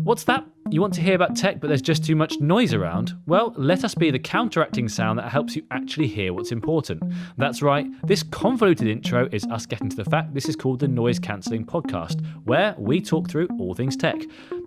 What's that? You want to hear about tech, but there's just too much noise around? Well, let us be the counteracting sound that helps you actually hear what's important. That's right, this convoluted intro is us getting to the fact this is called the Noise Cancelling Podcast, where we talk through all things tech.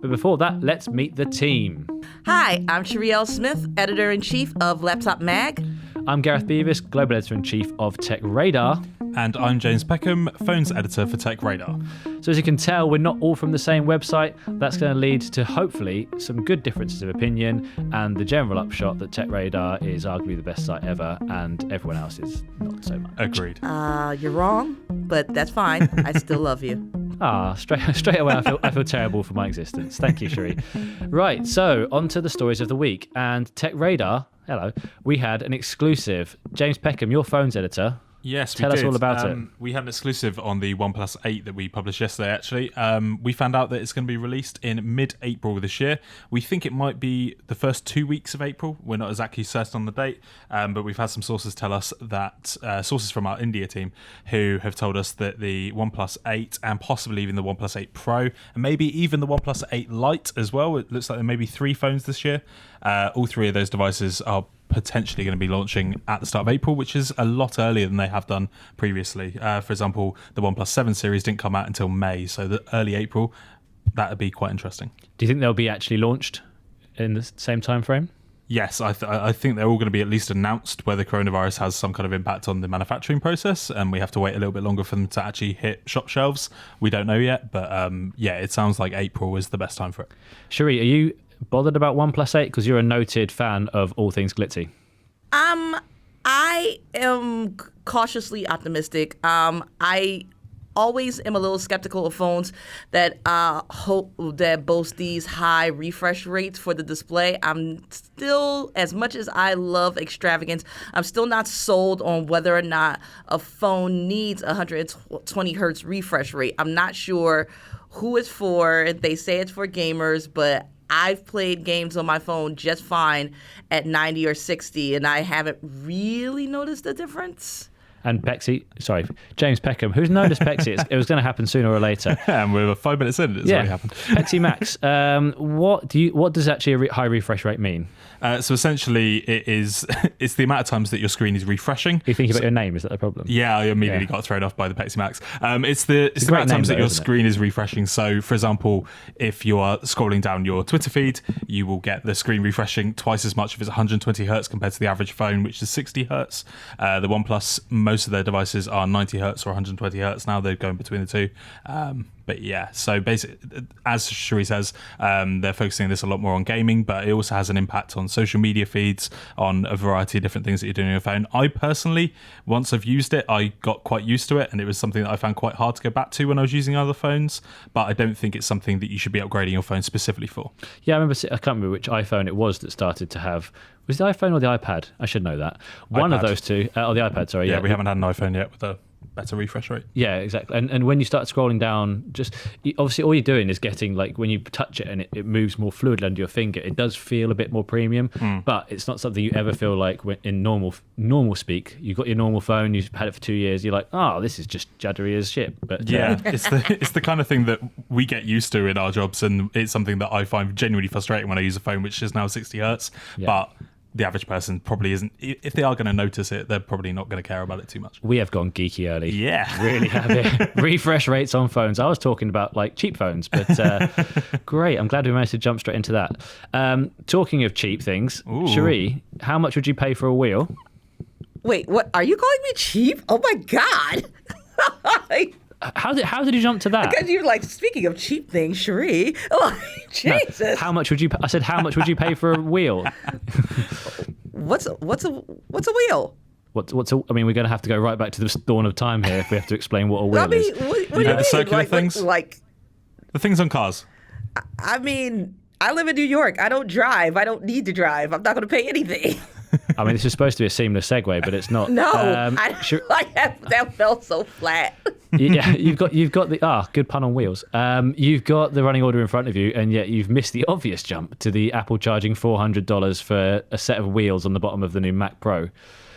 But before that, let's meet the team. Hi, I'm Sherri Smith, Editor-in-Chief of Laptop Mag. I'm Gareth Beavis, Global Editor-in-Chief of TechRadar. And I'm James Peckham, Phones Editor for TechRadar. So as you can tell, we're not all from the same website. That's going to lead to hopefully some good differences of opinion and the general upshot that TechRadar is arguably the best site ever and everyone else is not so much. Agreed. You're wrong, but that's fine. I still love you. Straight away I feel terrible for my existence. Thank you, Sherri. Right, so on to the stories of the week. And TechRadar, hello, we had an exclusive. James Peckham, your Phones Editor. Yes, Tell us all about it. We had an exclusive on the OnePlus 8 that we published yesterday, actually. We found out that it's going to be released in mid-April this year. We think it might be the first 2 weeks of April. We're not exactly certain on the date, but we've had some sources tell us that, sources from our India team, who have told us that the OnePlus 8 and possibly even the OnePlus 8 Pro, and maybe even the OnePlus 8 Lite as well. It looks like there may be 3 phones this year. All 3 of those devices are potentially going to be launching at the start of April, which is a lot earlier than they have done previously. For example, the OnePlus 7 series didn't come out until May, so the early April, that would be quite interesting. Do you think they'll be actually launched in the same time frame? Yes, I think they're all going to be at least announced where the coronavirus has some kind of impact on the manufacturing process, and we have to wait a little bit longer for them to actually hit shop shelves. We don't know yet, but yeah, it sounds like April is the best time for it. Sherri, are you bothered about OnePlus 8 because you're a noted fan of all things glitzy? I am cautiously optimistic. I always am a little skeptical of phones that boast these high refresh rates for the display. I'm still, as much as I love extravagance, I'm still not sold on whether or not a phone needs 120 hertz refresh rate. I'm not sure who it's for. They say it's for gamers, but I've played games on my phone just fine at 90 or 60, and I haven't really noticed the difference. And James Peckham, who's known as Pexy, it was going to happen sooner or later. And we're 5 minutes in, it's already happened. Pexy Max, what does actually a high refresh rate mean? So essentially, it's the amount of times that your screen is refreshing. Are you thinking about your name? Is that the problem? Yeah, I immediately got thrown off by the Pexy Max. It's the amount of times that your screen is refreshing. So, for example, if you are scrolling down your Twitter feed, you will get the screen refreshing twice as much if it's 120 hertz compared to the average phone, which is 60 hertz. The OnePlus, most of their devices are 90 hertz or 120 hertz now. They're going between the two. But yeah, so basically, as Sherri says, they're focusing this a lot more on gaming, but it also has an impact on social media feeds, on a variety of different things that you're doing on your phone. I personally, once I've used it, I got quite used to it, and it was something that I found quite hard to go back to when I was using other phones, but I don't think it's something that you should be upgrading your phone specifically for. Yeah, I can't remember which iPhone it was that started to have. Was it the iPhone or the iPad? I should know that. One of those two. Or the iPad, sorry. Yeah, we haven't had an iPhone yet with a better refresh rate. Yeah, exactly. And when you start scrolling down, obviously all you're doing is getting, like, when you touch it and it moves more fluid under your finger, it does feel a bit more premium, but it's not something you ever feel like in normal speak. You've got your normal phone, you've had it for 2 years, you're like, oh, this is just juddery as shit. But yeah, it's the kind of thing that we get used to in our jobs, and it's something that I find genuinely frustrating when I use a phone which is now 60 hertz. Yeah. But the average person probably isn't. If they are going to notice it, they're probably not going to care about it too much. We have gone geeky early. Yeah. Really have it. Refresh rates on phones. I was talking about like cheap phones, but great. I'm glad we managed to jump straight into that. Talking of cheap things, Sherri, how much would you pay for a wheel? Wait, what? Are you calling me cheap? Oh my God. How did you jump to that? Because you're like, speaking of cheap things, Sherri. Oh, Jesus. No, how much would you? I said, how much would you pay for a wheel? What's a wheel? I mean, we're going to have to go right back to the dawn of time here if we have to explain what a wheel is. What do you mean? The circular things? The things on cars. I mean, I live in New York. I don't drive. I don't need to drive. I'm not going to pay anything. I mean, this is supposed to be a seamless segue, but it's not. No, that felt so flat. Yeah, you've got the good pun on wheels. You've got the running order in front of you, and yet you've missed the obvious jump to the Apple charging $400 for a set of wheels on the bottom of the new Mac Pro.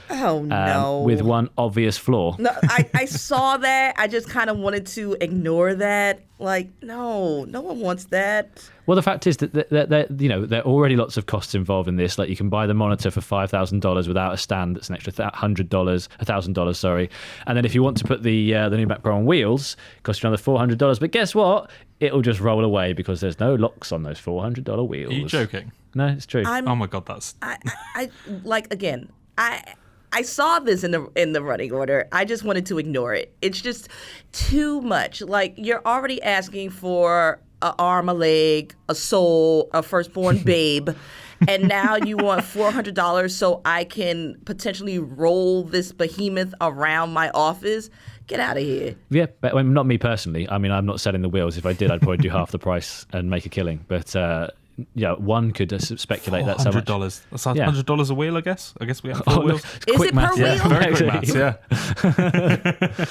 Oh, no. With one obvious flaw. No, I saw that. I just kind of wanted to ignore that. Like, no one wants that. Well, the fact is that there are already lots of costs involved in this. Like, you can buy the monitor for $5,000 without a stand. That's an extra $1,000, sorry. And then if you want to put the new Mac Pro on wheels, it costs you another $400. But guess what? It'll just roll away because there's no locks on those $400 wheels. Are you joking? No, it's true. Oh my God, that's... I like, again, I saw this in the running order. I just wanted to ignore it. It's just too much. Like, you're already asking for an arm, a leg, a soul, a firstborn babe, and now you want $400 so I can potentially roll this behemoth around my office. Get out of here. Yeah, but not me personally. I mean, I'm not selling the wheels. If I did, I'd probably do half the price and make a killing. But one could speculate that so much. $400. That's $100 a wheel, I guess. I guess we have 4 wheels. Is it per wheel? Yeah, very quick maths, yeah.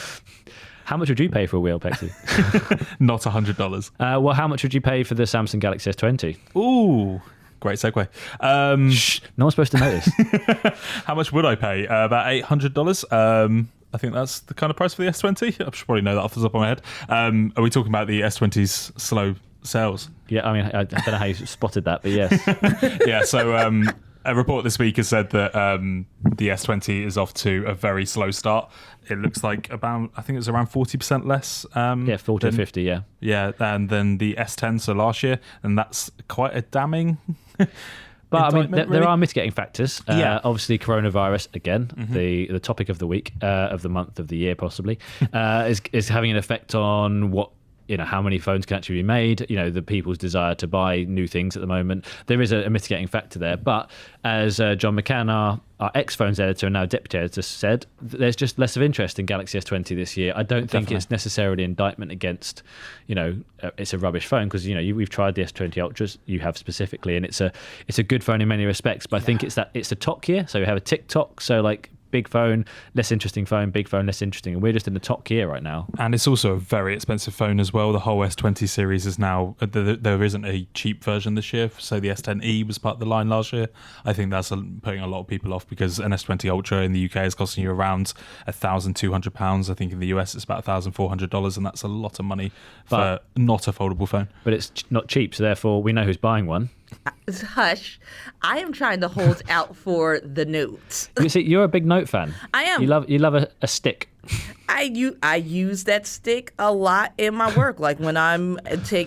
How much would you pay for a wheel, Pexy? Not $100. Well, how much would you pay for the Samsung Galaxy S20? Ooh, great segue. Shh, no one's supposed to notice. How much would I pay? About $800. I think that's the kind of price for the S20. I should probably know that off the top of my head. Are we talking about the S20's slow sales? Yeah, I mean, I don't know how you spotted that, but yes. Yeah, so a report this week has said that the S20 is off to a very slow start. It looks like I think it's around 40% less. 40 or 50, yeah. Yeah, and then the S10, so last year, and that's quite a damning... But I mean, there really? are mitigating factors. Obviously, coronavirus again, the topic of the week, of the month, of the year, possibly, is having an effect on how many phones can actually be made. The people's desire to buy new things at the moment. There is a mitigating factor there. But as John McCann, our ex-phones editor and now deputy editor, said, there's just less of interest in Galaxy S20 this year. I don't think it's necessarily indictment against, it's a rubbish phone, because we've tried the S20 Ultras, you have specifically, and it's a good phone in many respects. But I think it's the top gear. So you have a TikTok, so like big phone, less interesting phone, big phone, less interesting. And we're just in the top gear right now. And it's also a very expensive phone as well. The whole S20 series is now, there isn't a cheap version this year. So the S10e was part of the line last year. I think that's putting a lot of people off, because an S20 Ultra in the UK is costing you around £1,200. I think in the US it's about $1,400, and that's a lot of money for not a foldable phone. But it's not cheap, so therefore we know who's buying one. Hush. I am trying to hold out for the Note. You see, you're a big Note fan. I am. You love a stick. I use that stick a lot in my work. Like when I'm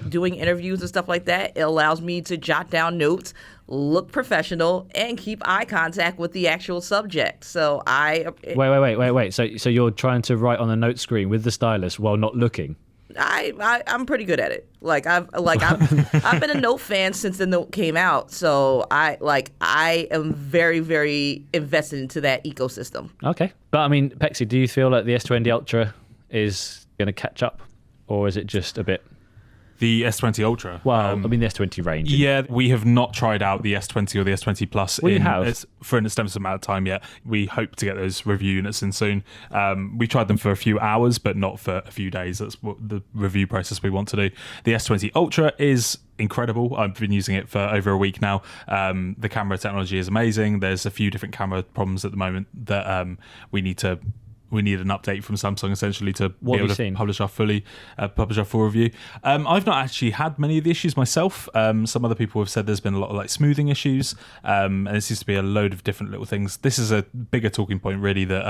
doing interviews and stuff like that, it allows me to jot down notes, look professional, and keep eye contact with the actual subject. So Wait. So you're trying to write on a note screen with the stylus while not looking? I'm pretty good at it. I've been a Note fan since the Note came out, so I am very, very invested into that ecosystem. Okay, but I mean, Pexy, do you feel like the S20 Ultra is going to catch up, or is it just a bit? The S20 Ultra. Well, I mean the S20 range. Yeah, we have not tried out the S20 or the S20 Plus for an extensive amount of time yet. We hope to get those review units in soon. We tried them for a few hours, but not for a few days. That's what the review process we want to do. The S20 Ultra is incredible. I've been using it for over a week now. The camera technology is amazing. There's a few different camera problems at the moment that we need an update from Samsung essentially to be able to publish our full review. I've not actually had many of the issues myself. Some other people have said there's been a lot of like smoothing issues, and it seems to be a load of different little things. This is a bigger talking point really, that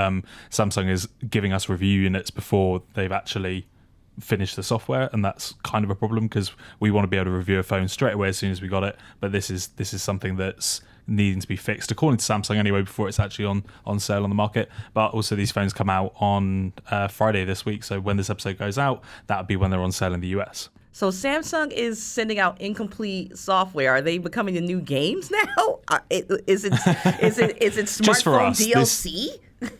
Samsung is giving us review units before they've actually finished the software, and that's kind of a problem, because we want to be able to review a phone straight away as soon as we got it. But this is something that's needing to be fixed, according to Samsung anyway, before it's actually on sale on the market. But also these phones come out on Friday this week, so when this episode goes out, that'll be when they're on sale in the US. So Samsung is sending out incomplete software. Are they becoming the new games now? Is it smartphone DLC?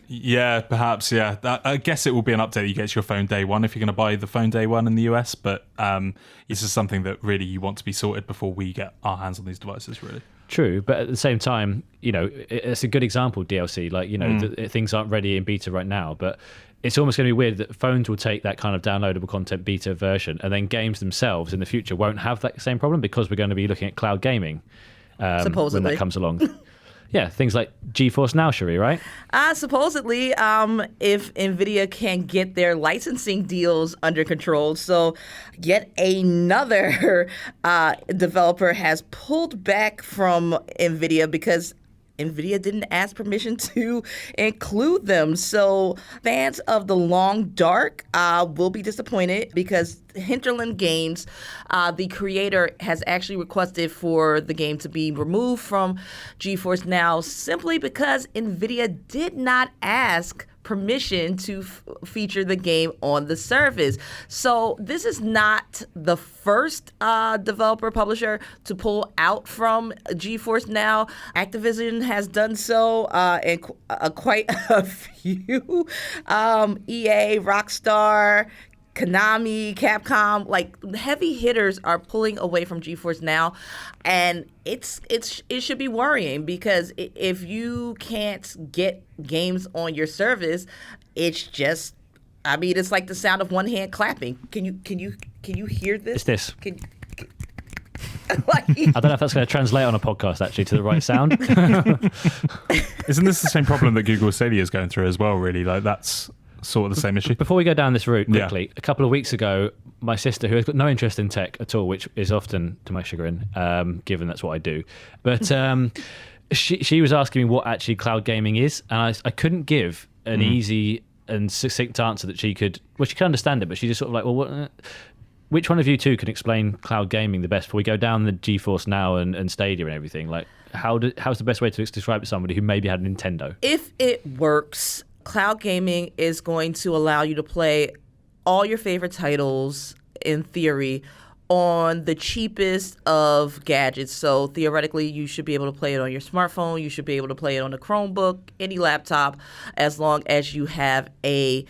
Yeah, perhaps. Yeah, I guess it will be an update that you get to your phone day one if you're going to buy the phone day one in the US. But this is something that really you want to be sorted before we get our hands on these devices, really. True, but at the same time, it's a good example, DLC. Things aren't ready in beta right now, but it's almost going to be weird that phones will take that kind of downloadable content beta version, and then games themselves in the future won't have that same problem, because we're going to be looking at cloud gaming supposedly when that comes along. Yeah, things like GeForce Now, Sherri, right? Supposedly, if NVIDIA can get their licensing deals under control. So yet another developer has pulled back from NVIDIA because NVIDIA didn't ask permission to include them. So fans of The Long Dark will be disappointed because Hinterland Games, the creator, has actually requested for the game to be removed from GeForce Now simply because NVIDIA did not ask permission to feature the game on the service. So this is not the first developer publisher to pull out from GeForce Now. Activision has done so, and quite a few. EA, Rockstar, Konami, Capcom, like heavy hitters are pulling away from GeForce Now, and it should be worrying because if you can't get games on your service, it's just, I mean, it's like the sound of one hand clapping. Can you hear this? It's this. Like, I don't know if that's going to translate on a podcast actually to the right sound. Isn't this the same problem that Google Stadia is going through as well? Really, like that's sort of the same issue. Before we go down this route quickly, a couple of weeks ago, my sister, who has got no interest in tech at all, which is often to my chagrin, given that's what I do, but she was asking me what actually cloud gaming is, and I couldn't give an easy and succinct answer that she could. Well, she could understand it, but she just sort of like, well, which one of you two can explain cloud gaming the best before we go down the GeForce Now and Stadia and everything? Like, how's the best way to describe it to somebody who maybe had a Nintendo? If it works, cloud gaming is going to allow you to play all your favorite titles, in theory, on the cheapest of gadgets. So theoretically, you should be able to play it on your smartphone. You should be able to play it on a Chromebook, any laptop, as long as you have a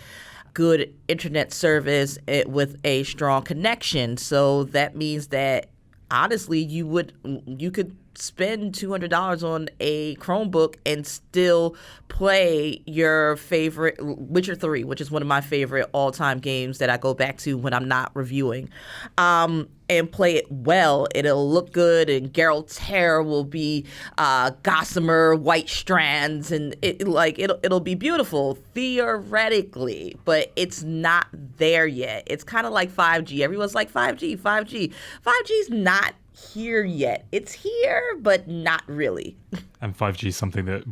good internet service with a strong connection. So that means that honestly, you could spend $200 on a Chromebook and still play your favorite Witcher 3, which is one of my favorite all-time games that I go back to when I'm not reviewing, and play it well. It'll look good, and Geralt's hair will be gossamer white strands, and it'll be beautiful theoretically, but it's not there yet. It's kind of like 5G. Everyone's like 5G. 5G's not here yet. It's here, but not really. And 5G is something that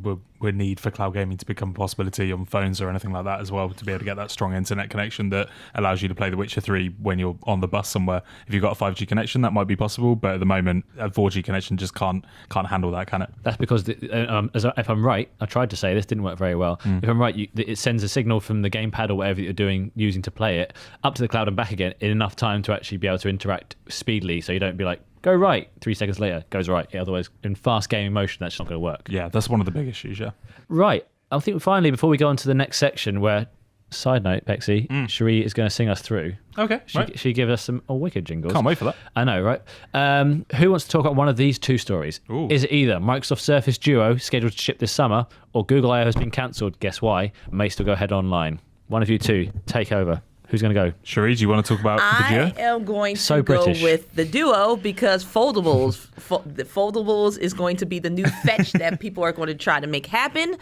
we need for cloud gaming to become a possibility on phones or anything like that as well, to be able to get that strong internet connection that allows you to play The Witcher 3 when you're on the bus somewhere. If you've got a 5G connection, that might be possible, but at the moment, a 4G connection just can't handle that, can it? That's because, if I'm right, I tried to say this, didn't work very well. If I'm right, it sends a signal from the gamepad or whatever you're using to play it, up to the cloud and back again in enough time to actually be able to interact speedily, so you don't be like, go right, 3 seconds later, goes right. Otherwise, in fast gaming motion, that's not going to work. Yeah, that's one of the big issues, yeah. Right. I think finally, before we go on to the next section, where, side note, Pexy, Sherri is going to sing us through. Okay, She give us some wicked jingles. Can't wait for that. I know, right? Who wants to talk about one of these two stories? Ooh. Is it either Microsoft Surface Duo, scheduled to ship this summer, or Google I/O has been cancelled, guess why, may still go ahead online? One of you two, take over. Who's going to go? Sherri, do you want to talk about the Duo? I am going to So go British. with the Duo because Foldables. The Foldables is going to be the new fetch that people are going to try to make happen.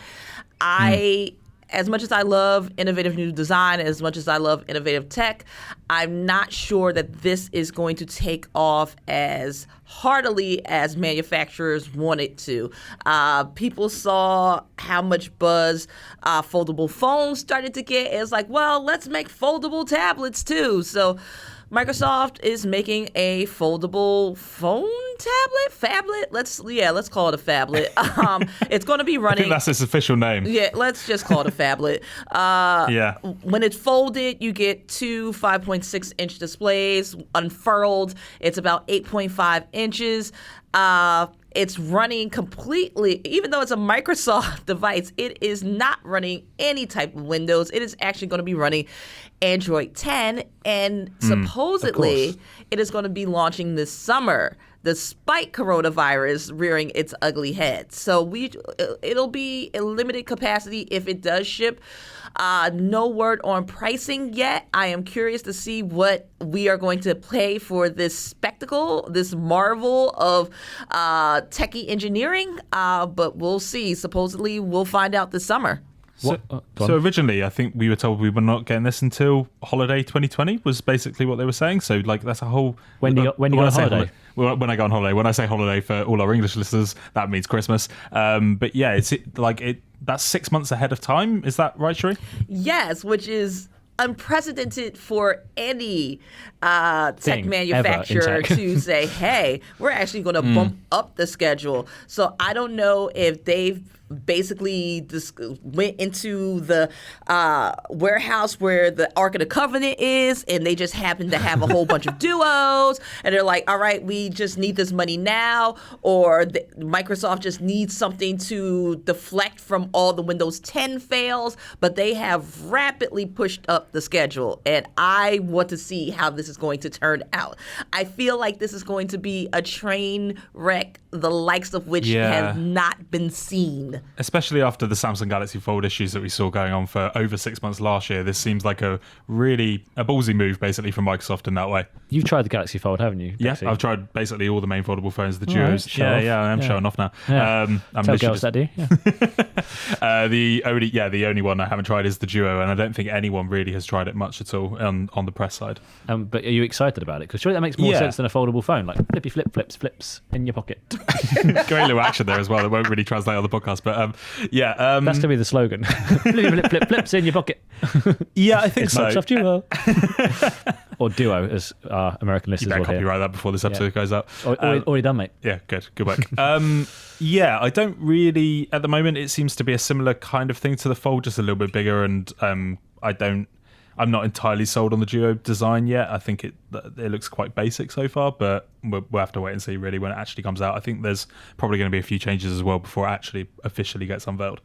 As much as I love innovative new design, as much as I love innovative tech, I'm not sure that this is going to take off as heartily as manufacturers want it to. People saw how much buzz foldable phones started to get. It's like, well, let's make foldable tablets too. So Microsoft is making a foldable phone Phablet. Let's call it a Phablet. It's going to be running. I think that's its official name. Yeah, let's just call it a Phablet. Yeah. When it's folded, you get two 5.6-inch displays. Unfurled, it's about 8.5 inches. It's running completely, even though it's a Microsoft device, it is not running any type of Windows. It is actually going to be running Android 10, and supposedly it is going to be launching this summer. despite coronavirus rearing its ugly head. So it'll be a limited capacity if it does ship. No word on pricing yet. I am curious to see what we are going to pay for this spectacle, this marvel of techie engineering. But we'll see. Supposedly, we'll find out this summer. So originally, I think we were told we were not getting this until holiday 2020 was basically what they were saying. So like that's a whole... When you go on holiday? When I go on holiday. When I say holiday for all our English listeners, that means Christmas. But yeah, that's 6 months ahead of time. Is that right, Sherri? Yes, which is unprecedented for any tech manufacturer to say, hey, we're actually going to bump up the schedule. So I don't know if they've basically just went into the warehouse where the Ark of the Covenant is, and they just happen to have a whole bunch of duos, and they're like, all right, we just need this money now, or Microsoft just needs something to deflect from all the Windows 10 fails, but they have rapidly pushed up the schedule, and I want to see how this is going to turn out. I feel like this is going to be a train wreck, the likes of which has not been seen. Especially after the Samsung Galaxy Fold issues that we saw going on for over 6 months last year, this seems like a ballsy move, basically, from Microsoft in that way. You've tried the Galaxy Fold, haven't you? Yeah, I've tried basically all the main foldable phones, the Duos. Right, I am showing off now. Yeah. Tell girls that, do you? Yeah. The only one I haven't tried is the Duo, and I don't think anyone really has tried it much at all on the press side. But are you excited about it? Because surely that makes more sense than a foldable phone, like flippy flips in your pocket. Great little action there as well that won't really translate on the podcast, but that's to be the slogan. Flips in your pocket. Yeah, I think it's so. Microsoft Duo. Or Duo, as our American listeners will hear. You better copyright that before this episode goes out. Already done, mate. Yeah, good work. I don't really, at the moment, it seems to be a similar kind of thing to the Fold, just a little bit bigger, and I'm not entirely sold on the Duo design yet. I think it looks quite basic so far, but we'll have to wait and see really when it actually comes out. I think there's probably going to be a few changes as well before it actually officially gets unveiled.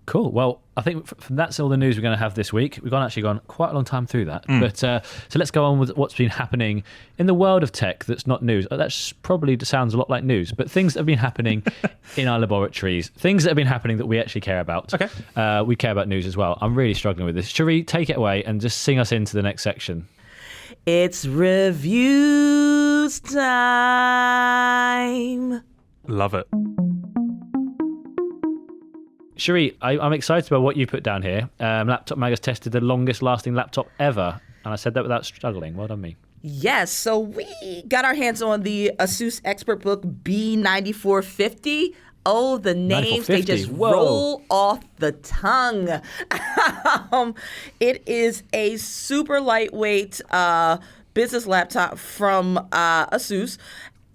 Cool. Well, I think that's all the news we're going to have this week. We've actually gone quite a long time through that. But so let's go on with what's been happening in the world of tech that's not news. That probably sounds a lot like news, but things that have been happening in our laboratories, things that have been happening that we actually care about. Okay. We care about news as well. I'm really struggling with this. Sherri, take it away and just sing us into the next section. It's reviews time. Love it. Sherri, I'm excited about what you put down here. Laptop Mag has tested the longest lasting laptop ever, and I said that without struggling. Well done, me. Yes, so we got our hands on the ASUS ExpertBook B9450. Oh, the names, they just roll off the tongue. It is a super lightweight business laptop from ASUS.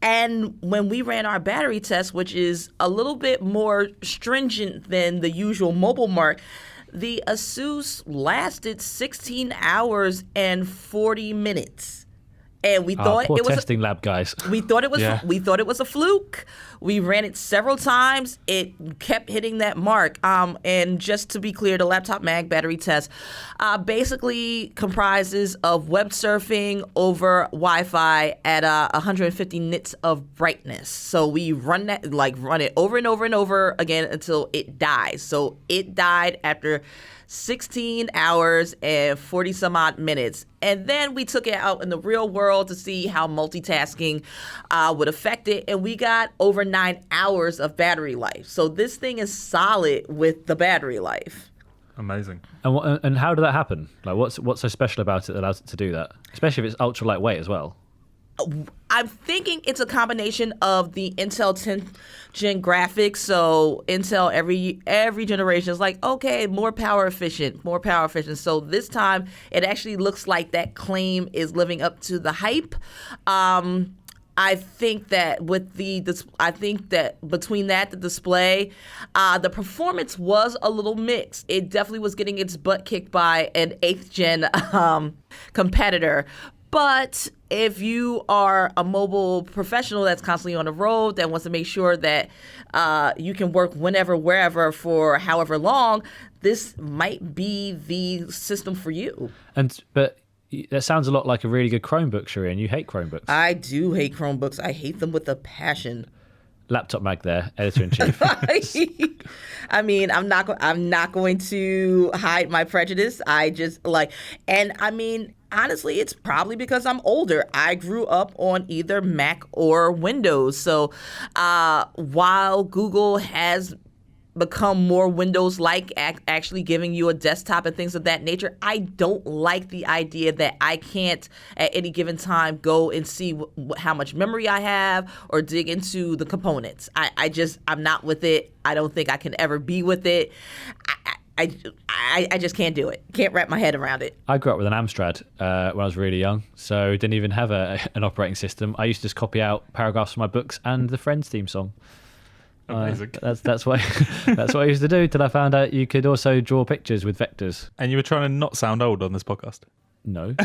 And when we ran our battery test, which is a little bit more stringent than the usual mobile mark, the ASUS lasted 16 hours and 40 minutes. And we thought it was testing lab guys. We thought it was a fluke. We ran it several times. It kept hitting that mark. And just to be clear, the Laptop Mag battery test basically comprises of web surfing over Wi-Fi at 150 nits of brightness. So we run it over and over and over again until it dies. So it died after 16 hours and 40 some odd minutes. And then we took it out in the real world to see how multitasking would affect it. And we got over 9 hours of battery life. So this thing is solid with the battery life. Amazing. And how did that happen? Like, what's so special about it that allows it to do that? Especially if it's ultra lightweight as well. I'm thinking it's a combination of the Intel 10th gen graphics. So Intel every generation is like, okay, more power efficient. So this time it actually looks like that claim is living up to the hype. I think that between that, the display, the performance was a little mixed. It definitely was getting its butt kicked by an 8th gen competitor. But if you are a mobile professional that's constantly on the road, that wants to make sure that you can work whenever, wherever, for however long, this might be the system for you. But that sounds a lot like a really good Chromebook, Sherri, and you hate Chromebooks. I do hate Chromebooks. I hate them with a passion. Laptop mag there, editor-in-chief. I mean, I'm not going to hide my prejudice. I just and I mean, honestly, it's probably because I'm older. I grew up on either Mac or Windows. So while Google has become more Windows-like, actually giving you a desktop and things of that nature, I don't like the idea that I can't at any given time go and see how much memory I have or dig into the components. I'm not with it. I don't think I can ever be with it. I just can't do it. Can't wrap my head around it. I grew up with an Amstrad when I was really young, so didn't even have an operating system. I used to just copy out paragraphs from my books and the Friends theme song. Amazing. That's what that's what I used to do till I found out you could also draw pictures with vectors. And you were trying to not sound old on this podcast. No.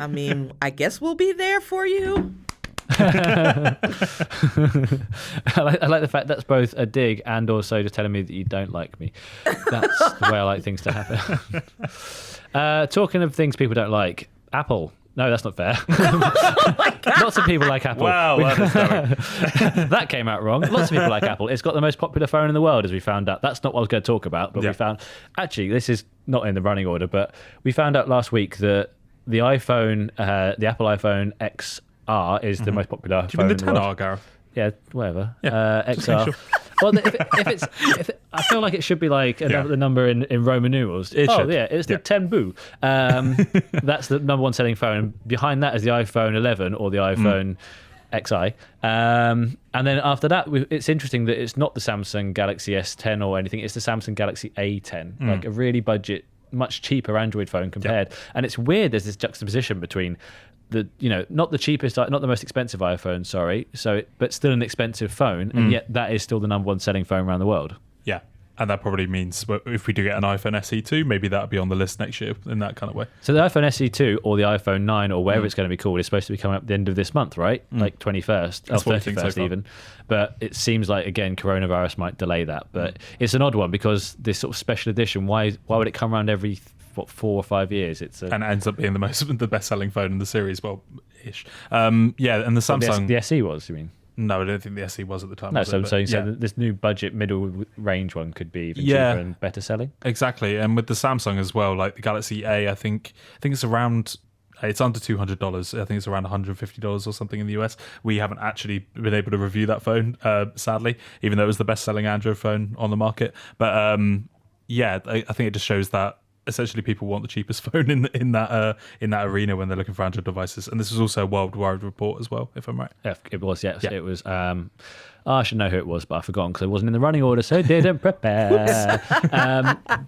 I mean, I guess we'll be there for you. I like the fact that's both a dig and also just telling me that you don't like me. That's the way I like things to happen. Talking of things people don't like, Apple. No, that's not fair. Lots of people like Apple. Wow, that came out wrong. Lots of people like Apple. It's got the most popular phone in the world, as we found out. That's not what I was going to talk about, but we found... Actually, this is not in the running order, but we found out last week that the iPhone, the Apple iPhone XR is the most popular phone in the world. Do you mean the 10R, Gareth? Yeah, whatever. Yeah. XR. Sure. Well, I feel like it should be like the number in Roman numerals. It should. Yeah, it's the 10 boo. That's the number one selling phone. Behind that is the iPhone 11 or the iPhone XI. And then after that, it's interesting that it's not the Samsung Galaxy S10 or anything. It's the Samsung Galaxy A10, like a really budget, much cheaper Android phone compared. And it's weird. There's this juxtaposition between not the cheapest, not the most expensive iPhone, but still an expensive phone, and yet that is still the number one selling phone around the world. Yeah, and that probably means if we do get an iPhone SE2, maybe that'll be on the list next year in that kind of way. So the iPhone SE2 or the iPhone 9 or whatever it's going to be called is supposed to be coming up at the end of this month, right? Like 21st or 31st even. But it seems like, again, coronavirus might delay that. But it's an odd one because this sort of special edition, why would it come around every 4 or 5 years? And it ends up being the best-selling phone in the series, ish. And the Samsung... The SE was, you mean? No, I don't think the SE was at the time. No, so this new budget middle range one could be even cheaper and better selling. Exactly, and with the Samsung as well, like the Galaxy A, I think it's around... It's under $200. I think it's around $150 or something in the US. We haven't actually been able to review that phone, sadly, even though it was the best-selling Android phone on the market. But I think it just shows that essentially people want the cheapest phone in that arena when they're looking for Android devices. And this was also a worldwide report as well, if I'm right. Yeah, it was. Yes, it was. I should know who it was, but I've forgotten because it wasn't in the running order, so didn't prepare.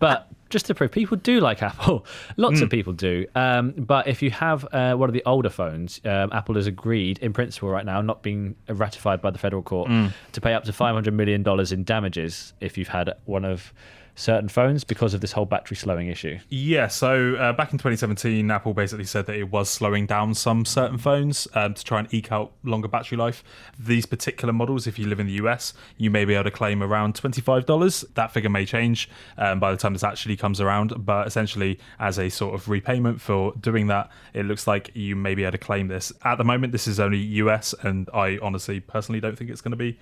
But just to prove, people do like Apple. Lots of people do. But if you have one of the older phones, Apple has agreed, in principle right now, not being ratified by the federal court, to pay up to $500 million in damages if you've had one of certain phones because of this whole battery slowing issue. Yeah, so back in 2017, Apple basically said that it was slowing down some certain phones to try and eke out longer battery life. These particular models, if you live in the US, you may be able to claim around $25. That figure may change by the time this actually comes around, but essentially as a sort of repayment for doing that, it looks like you may be able to claim this. At the moment, this is only US, and I honestly, personally don't think it's going to be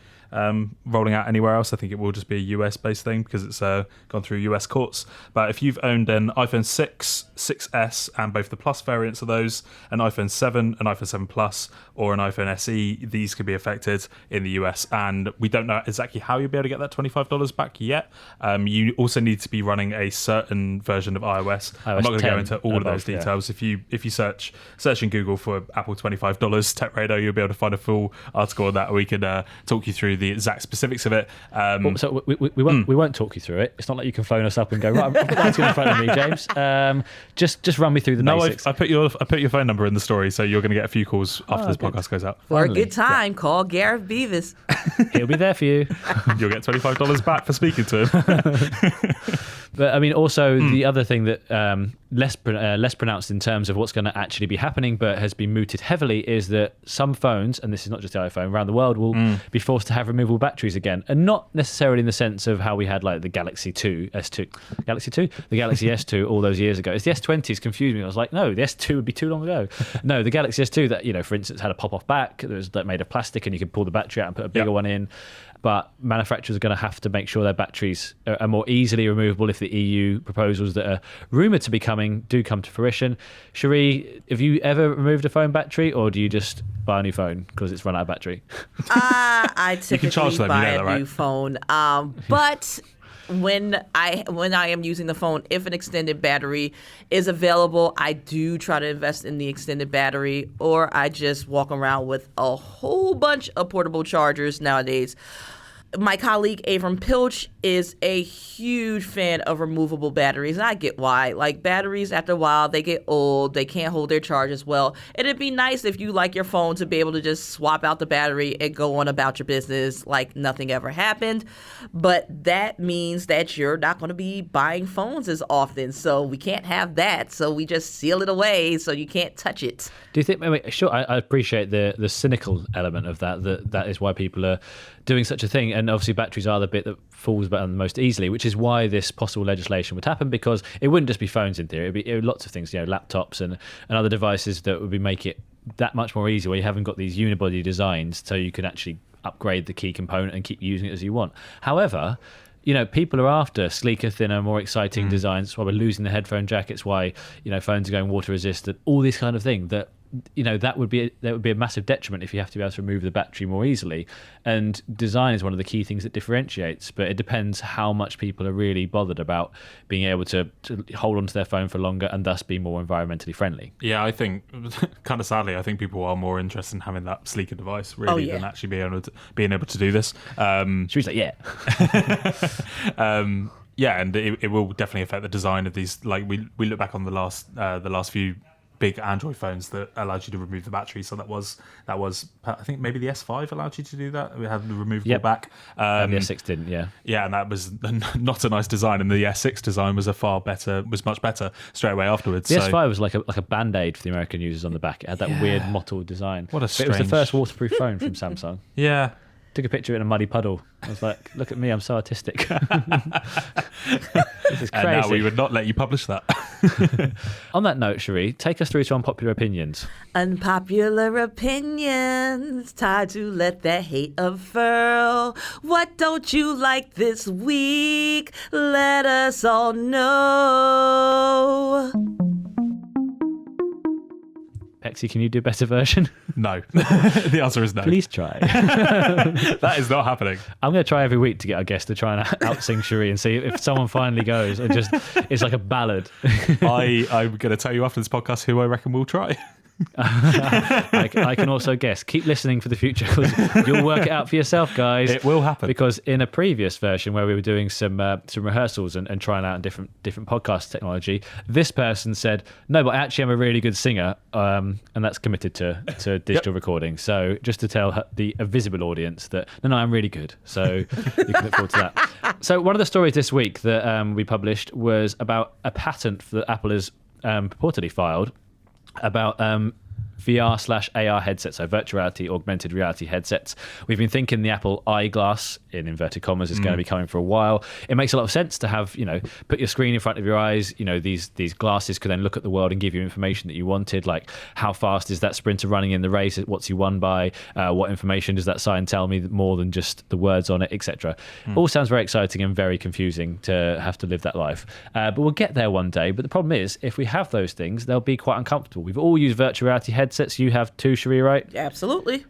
rolling out anywhere else. I think it will just be a US-based thing because it's gone through US courts. But if you've owned an iPhone 6, 6S, and both the Plus variants of those, an iPhone 7, an iPhone 7 Plus, or an iPhone SE, these could be affected in the US. And we don't know exactly how you'll be able to get that $25 back yet. You also need to be running a certain version of iOS. I'm not going to go into all of those details. Yeah. If you search in Google for Apple $25 TechRadar, you'll be able to find a full article on that. We could talk you through the exact specifics of it. So we won't talk you through it. It's not like you can phone us up and go, right, I've got that in front of me, James. Just run me through the basics. I put your phone number in the story, so you're going to get a few calls after this podcast goes out. For a good time, call Gareth Beavis. He'll be there for you. You'll get $25 back for speaking to him. But I mean, also the other thing that less pronounced in terms of what's going to actually be happening, but has been mooted heavily, is that some phones, and this is not just the iPhone, around the world will be forced to have removable batteries again, and not necessarily in the sense of how we had like the Galaxy S2 all those years ago. It's the S20s confused me. I was like, no, the S2 would be too long ago. No, the Galaxy S2 that, you know, for instance, had a pop-off back that made of plastic, and you could pull the battery out and put a bigger one in. But manufacturers are going to have to make sure their batteries are more easily removable if the EU proposals that are rumoured to be coming do come to fruition. Sherri, have you ever removed a phone battery, or do you just buy a new phone because it's run out of battery? I typically buy a new phone. But when I am using the phone, if an extended battery is available, I do try to invest in the extended battery, or I just walk around with a whole bunch of portable chargers nowadays. My colleague Avram Pilch is a huge fan of removable batteries, and I get why. Like, batteries, after a while, they get old, they can't hold their charge as well. It'd be nice if you like your phone to be able to just swap out the battery and go on about your business like nothing ever happened. But that means that you're not going to be buying phones as often, so we can't have that. So we just seal it away so you can't touch it. Do you think, sure, I appreciate the cynical element of that is why people are doing such a thing. And obviously batteries are the bit that falls the most easily, which is why this possible legislation would happen, because it wouldn't just be phones in theory. It would be lots of things, you know, laptops and other devices that would make it that much more easy, where you haven't got these unibody designs, so you can actually upgrade the key component and keep using it as you want. However, you know, people are after sleeker, thinner, more exciting designs. That's why we're losing the headphone jack. It's why, you know, phones are going water resistant, all this kind of thing that, you know, that would be a massive detriment if you have to be able to remove the battery more easily. And design is one of the key things that differentiates, but it depends how much people are really bothered about being able to hold onto their phone for longer and thus be more environmentally friendly. Yeah, I think, kind of sadly, I think people are more interested in having that sleeker device really than actually being able to do this. She's like, yeah. Yeah, and it will definitely affect the design of these. Like, we look back on the last few big Android phones that allowed you to remove the battery. So that was I think maybe the S5 allowed you to do that. We had the removable back. The S6 didn't, yeah. Yeah, and that was not a nice design. And the S6 design was much better straight away afterwards. The S5 was like a band-aid for the American users on the back. It had that weird mottled design. What a strange... It was the first waterproof phone from Samsung. Yeah. Took a picture in a muddy puddle. I was like, look at me, I'm so artistic. This is crazy. And now we would not let you publish that. On that note, Sherri, take us through to unpopular opinions. Unpopular opinions, time to let that hate unfurl. What don't you like this week? Let us all know. Pexy, can you do a better version? No. The answer is no. Please try. That is not happening. I'm going to try every week to get our guest to try and out-sing Sherri and see if someone finally goes and just, it's like a ballad. I'm going to tell you after this podcast who I reckon will try. I can also guess. Keep listening for the future, because you'll work it out for yourself, guys. It will happen. Because in a previous version where we were doing some rehearsals and trying out different podcast technology, this person said, no, but I actually am a really good singer, and that's committed to digital recording. So just to tell a visible audience that, no, I'm really good. So you can look forward to that. So one of the stories this week that we published was about a patent that Apple has purportedly filed about VR/AR headsets, so virtual reality, augmented reality headsets. We've been thinking the Apple Eyeglass, in inverted commas, is going to be coming for a while. It makes a lot of sense to have, you know, put your screen in front of your eyes. You know, these glasses could then look at the world and give you information that you wanted, like how fast is that sprinter running in the race, what's he won by, what information does that sign tell me more than just the words on it, etc. All sounds very exciting and very confusing to have to live that life. But we'll get there one day. But the problem is, if we have those things, they'll be quite uncomfortable. We've all used virtual reality headsets. You have too, Sherri, right? Absolutely.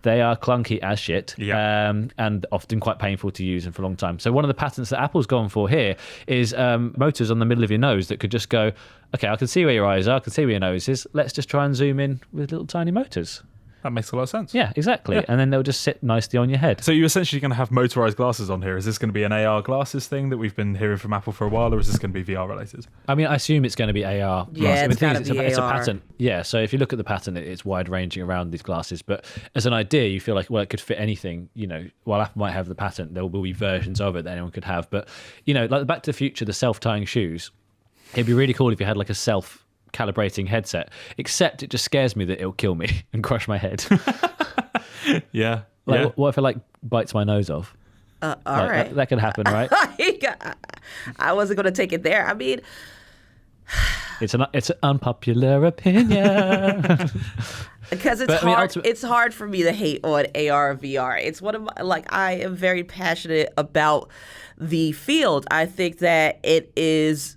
They are clunky as shit, yeah. And often quite painful to use and for a long time. So one of the patents that Apple's gone for here is motors on the middle of your nose that could just go, okay, I can see where your eyes are, I can see where your nose is. Let's just try and zoom in with little tiny motors. That makes a lot of sense. Yeah, exactly. Yeah. And then they'll just sit nicely on your head. So you're essentially going to have motorized glasses on here. Is this going to be an AR glasses thing that we've been hearing from Apple for a while, or is this going to be VR related? I mean, I assume it's going to be AR. Yeah, it's a AR. patent. Yeah, so if you look at the patent, it's wide ranging around these glasses. But as an idea, you feel like, well, it could fit anything. You know, while Apple might have the patent, there will be versions of it that anyone could have. But, you know, like the Back to the Future, the self-tying shoes, It'd be really cool if you had like a self-calibrating headset, except it just scares me that it'll kill me and crush my head. Yeah. What if it like bites my nose off? All right. That could happen, right? I wasn't going to take it there. I mean, it's an unpopular opinion. Because it's hard for me to hate on AR and VR. It's one of my, I am very passionate about the field. I think that it's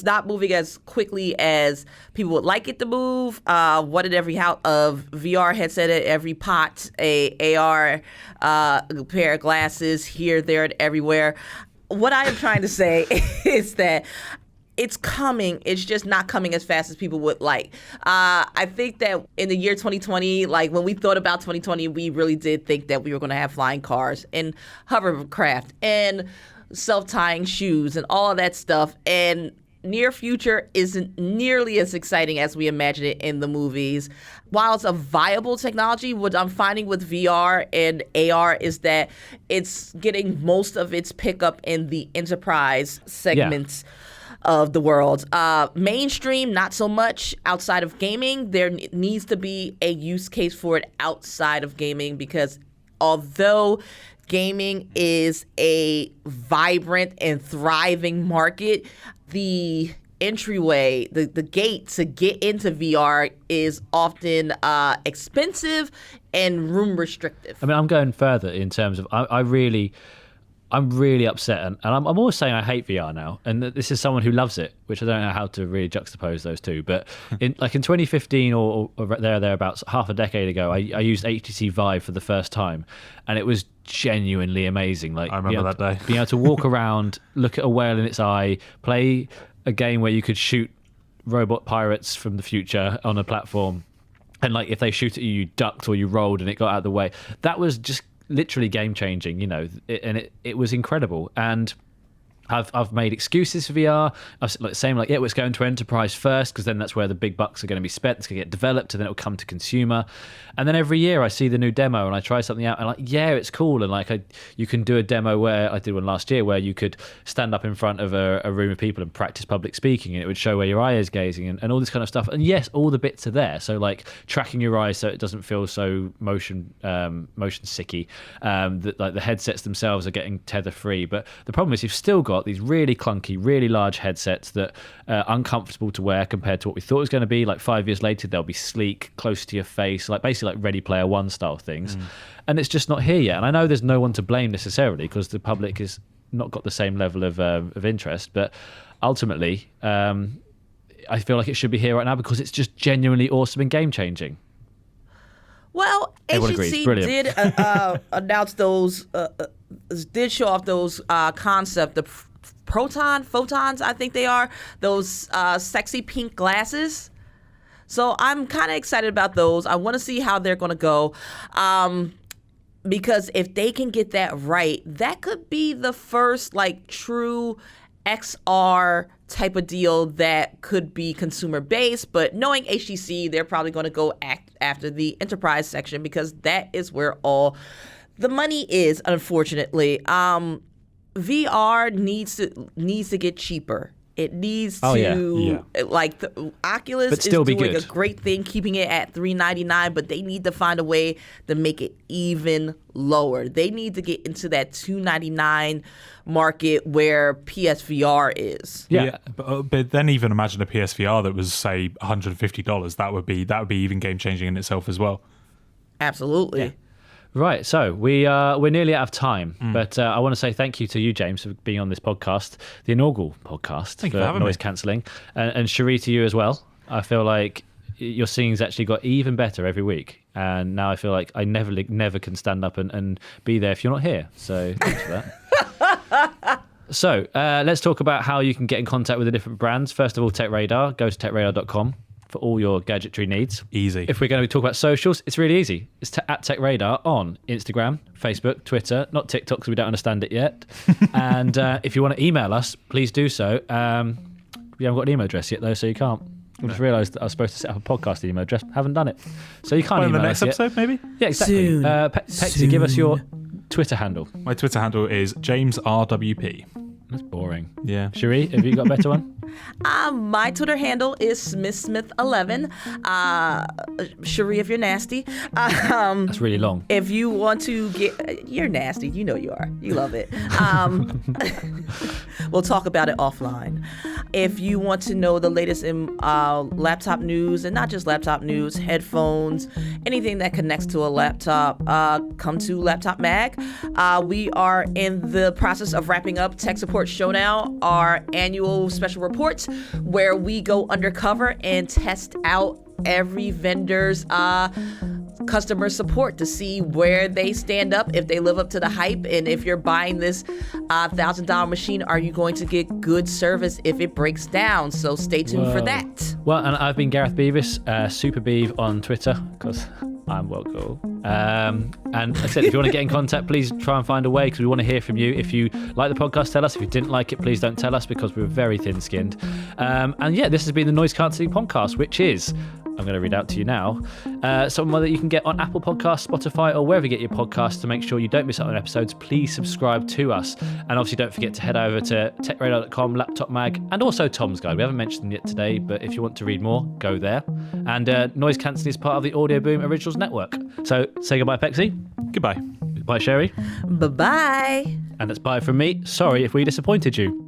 not moving as quickly as people would like it to move. One in every house of VR headset at every pot, a AR pair of glasses here, there, and everywhere. What I am trying to say is that it's coming. It's just not coming as fast as people would like. I think that in the year 2020, when we thought about 2020, we really did think that we were going to have flying cars and hovercraft and self-tying shoes and all of that stuff. And near future isn't nearly as exciting as we imagine it in the movies. While it's a viable technology, what I'm finding with VR and AR is that it's getting most of its pickup in the enterprise segments. Yeah. Of the world. Mainstream, not so much. Outside of gaming, there needs to be a use case for it outside of gaming, because although gaming is a vibrant and thriving market, the entryway, the gate to get into VR is often expensive and room restrictive. I mean, I'm going further in terms of I'm really upset, and I'm always saying I hate VR now, and this is someone who loves it, which I don't know how to really juxtapose those two. But in 2015 or thereabouts, half a decade ago, I used HTC Vive for the first time, and it was genuinely amazing. I remember that day. Being able to walk around, look at a whale in its eye, play a game where you could shoot robot pirates from the future on a platform, and if they shoot at you, you ducked or you rolled and it got out of the way. That was just literally game changing, and it was incredible. And I've made excuses for VR. I've saying it's going to enterprise first, because then that's where the big bucks are going to be spent. It's going to get developed, and then it'll come to consumer. And then every year I see the new demo and I try something out, and it's cool. And you can do a demo where I did one last year where you could stand up in front of a room of people and practice public speaking, and it would show where your eye is gazing and all this kind of stuff. And yes, all the bits are there. So tracking your eyes so it doesn't feel so motion sicky. The headsets themselves are getting tether free. But the problem is you've still got these really clunky, really large headsets that are uncomfortable to wear compared to what we thought it was going to be. 5 years later, they'll be sleek, close to your face, basically Ready Player One style things. And it's just not here yet. And I know there's no one to blame necessarily, because the public has not got the same level of interest. But ultimately, I feel like it should be here right now, because it's just genuinely awesome and game changing. Well, HTC did announce those, did show off those the photons, I think they are, those sexy pink glasses. So I'm kind of excited about those. I want to see how they're going to go. Because if they can get that right, that could be the first true XR type of deal that could be consumer based. But knowing HTC, they're probably going to go after the enterprise section, because that is where all the money is, unfortunately. VR needs to get cheaper. It needs to the Oculus is doing a great thing keeping it at $399, but they need to find a way to make it even lower. They need to get into that $299 market where PSVR is. Yeah. But then even imagine a PSVR that was, say, $150. That would be even game changing in itself as well. Absolutely. Yeah. Right, so we're nearly out of time, but I want to say thank you to you, James, for being on this podcast, the inaugural podcast for noise cancelling, and Sherri, to you as well. I feel like your singing's actually got even better every week, and now I feel like I never can stand up and be there if you're not here. So thanks for that. So let's talk about how you can get in contact with the different brands. First of all, TechRadar. Go to techradar.com. for all your gadgetry needs. Easy. If we're going to talk about socials, it's really easy. It's at TechRadar on Instagram, Facebook, Twitter, not TikTok because we don't understand it yet. And if you want to email us, please do so. We haven't got an email address yet though, so you can't. I just realised that I was supposed to set up a podcast email address. Haven't done it. So you can't email us yet. In the next episode, maybe? Yeah, exactly. Pexy, give us your Twitter handle. My Twitter handle is JamesRWP. That's boring. Yeah. Sherri, have you got a better one? My Twitter handle is SmithSmith11. Sherri, if you're nasty. That's really long. If you want to you're nasty. You know you are. You love it. We'll talk about it offline. If you want to know the latest in laptop news, and not just laptop news, headphones, anything that connects to a laptop, come to Laptop Mag. We are in the process of wrapping up Tech Support Showdown, our annual special reports, where we go undercover and test out every vendor's customer support to see where they stand up, if they live up to the hype, and if you're buying this $1,000 machine, are you going to get good service if it breaks down? So stay tuned for that. Well, and I've been Gareth Beavis, Super Beav on Twitter, because I'm well cool. And like I said, if you want to get in contact, please try and find a way, because we want to hear from you. If you like the podcast, tell us. If you didn't like it, please don't tell us, because we're very thin-skinned. And yeah, this has been the Noise Cancelling Podcast, which is, I'm going to read out to you now, somewhere that you can get on Apple Podcasts, Spotify, or wherever you get your podcasts. To make sure you don't miss out on episodes, please subscribe to us. And obviously don't forget to head over to techradar.com, Laptop Mag, and also Tom's Guide. We haven't mentioned them yet today, but if you want to read more, go there. And Noise Cancelling is part of the Audio Boom Originals Network. So say goodbye, Pexy. Goodbye. Goodbye, Sherri. Bye-bye. And that's bye from me. Sorry if we disappointed you.